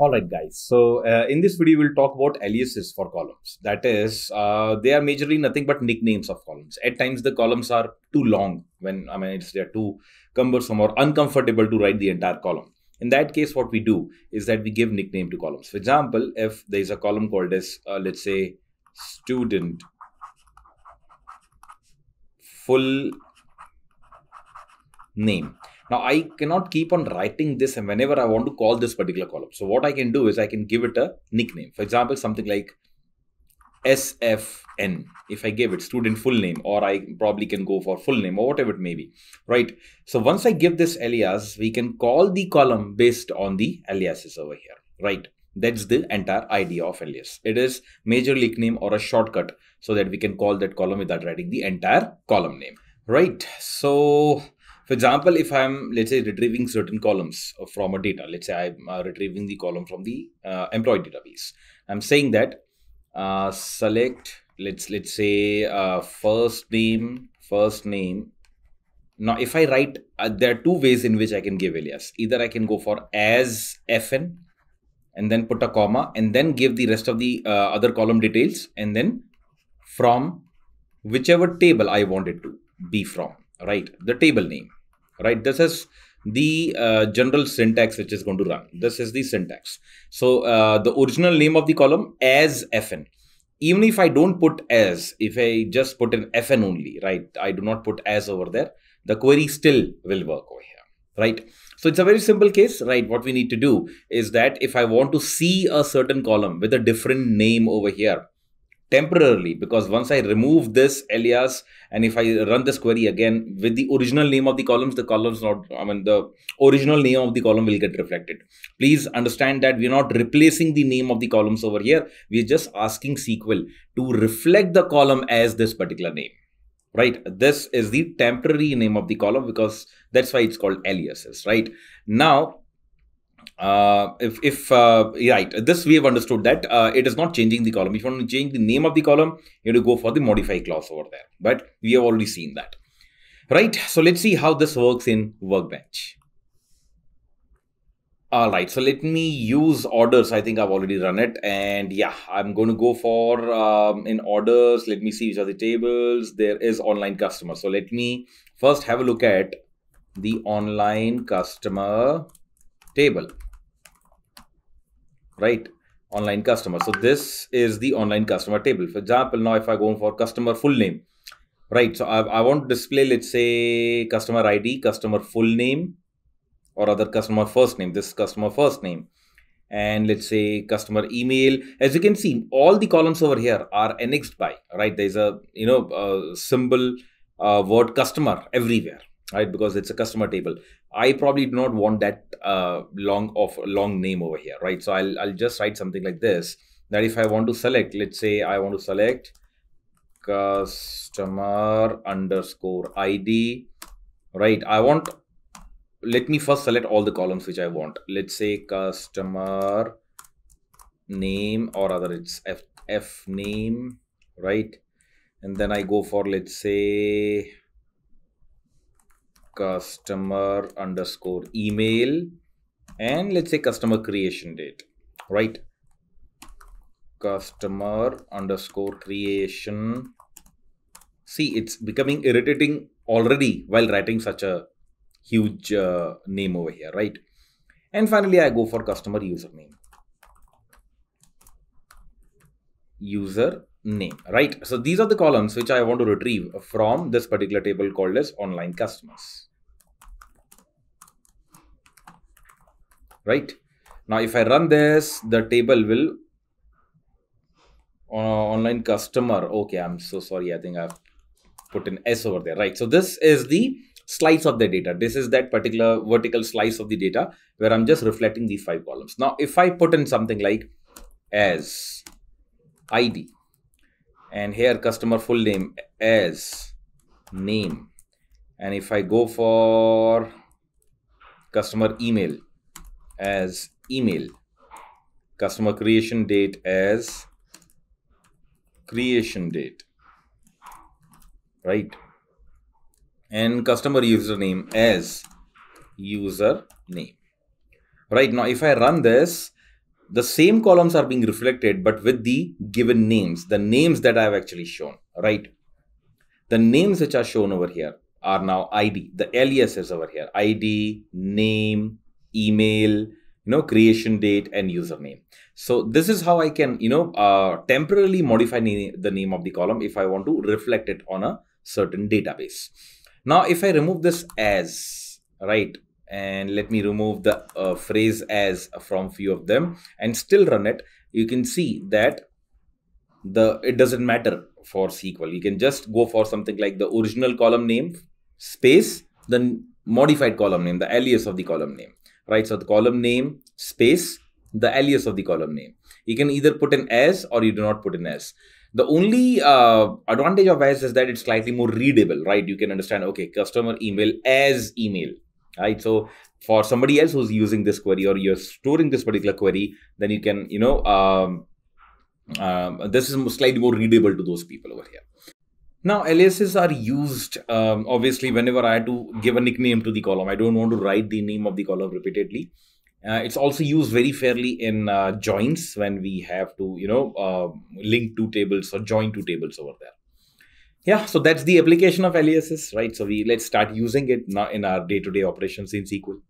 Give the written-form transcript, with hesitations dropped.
Alright guys, so in this video we'll talk about aliases for columns. That is, they are majorly nothing but nicknames of columns. At times the columns are too long when, they're too cumbersome or uncomfortable to write the entire column. In that case, what we do is that we give nickname to columns. For example, if there is a column called as, let's say, student full name. Now, I cannot keep on writing this and whenever I want to call this particular column. So what I can do is I can give it a nickname. For example, something like SFN. If I give it student full name, or I probably can go for full name or whatever it may be, right? So once I give this alias, we can call the column based on the aliases over here, right? That's the entire idea of alias. It is major nickname or a shortcut so that we can call that column without writing the entire column name, right? So for example, if I'm, let's say, retrieving certain columns from a data, let's say I'm retrieving the column from the employee database. I'm saying that select, let's say first name. Now, if I write, there are two ways in which I can give alias. Either I can go for as fn and then put a comma and then give the rest of the other column details and then from whichever table I want it to be from. Right, the table name, right? This is the general syntax which is going to run. This is the syntax. So the original name of the column as fn. Even if I don't put as, if I just put an fn only, right? I do not put as over there. The query still will work over here, right? So it's a very simple case, right? What we need to do is that if I want to see a certain column with a different name over here, temporarily, because once I remove this alias and if I run this query again with the original name of the columns, the original name of the column will get reflected. Please understand that we're not replacing the name of the columns over here. We're just asking SQL to reflect the column as this particular name, right? This is the temporary name of the column because that's why it's called aliases, right? Now, right, this we have understood that it is not changing the column. If you want to change the name of the column, you have to go for the modify clause over there, but we have already seen that, right? So let's see how this works in Workbench. All right, so let me use orders. I think I've already run it, and yeah, I'm going to go for in orders. Let me see which are the tables. There is online customer. So let me first have a look at the online customer table, right? Online customer. So this is the online customer table. For example, now if I go for customer full name, right? So I want to display, let's say, customer ID, customer full name, or other customer first name. This customer first name, and let's say customer email. As you can see, all the columns over here are annexed by, right? There's a symbol word customer everywhere, right? Because it's a customer table. I probably do not want that long name over here, right? So I'll just write something like this, that if I want to select, let's say I want to select customer underscore ID, right? Let me first select all the columns which I want. Let's say customer name, or rather it's f name, right? And then I go for, let's say, customer underscore email, and let's say customer creation date, right? Customer underscore creation. See, it's becoming irritating already while writing such a huge name over here, right? And finally, I go for customer username. Username, right? So these are the columns which I want to retrieve from this particular table called as online customers, right? Now, if I run this, the table will online customer. Okay, I'm so sorry. I think I've put an S over there, right? So this is the slice of the data. This is that particular vertical slice of the data where I'm just reflecting these 5 columns. Now, if I put in something like as ID, and here customer full name as name, and if I go for customer email as email, customer creation date as creation date, right? And customer username as username, right? Now, if I run this, the same columns are being reflected, but with the given names, the names that I've actually shown, right? The names which are shown over here are now ID. The aliases over here, ID, name, email, creation date, and username. So this is how I can, temporarily modify the name of the column if I want to reflect it on a certain database. Now, if I remove this as, right, and let me remove the phrase as from few of them and still run it, you can see that it doesn't matter for SQL. You can just go for something like the original column name space the modified column name, the alias of the column name, right? So the column name space the alias of the column name. You can either put in as or you do not put in as. The only advantage of as is that it's slightly more readable, right? You can understand, okay, customer email as email, right? So for somebody else who's using this query or you're storing this particular query, then you can, this is slightly more readable to those people over here. Now, aliases are used, obviously, whenever I had to give a nickname to the column. I don't want to write the name of the column repeatedly. It's also used very fairly in joins when we have to, link two tables or join two tables over there. Yeah, so that's the application of aliases, right? So let's start using it now in our day-to-day operations in SQL.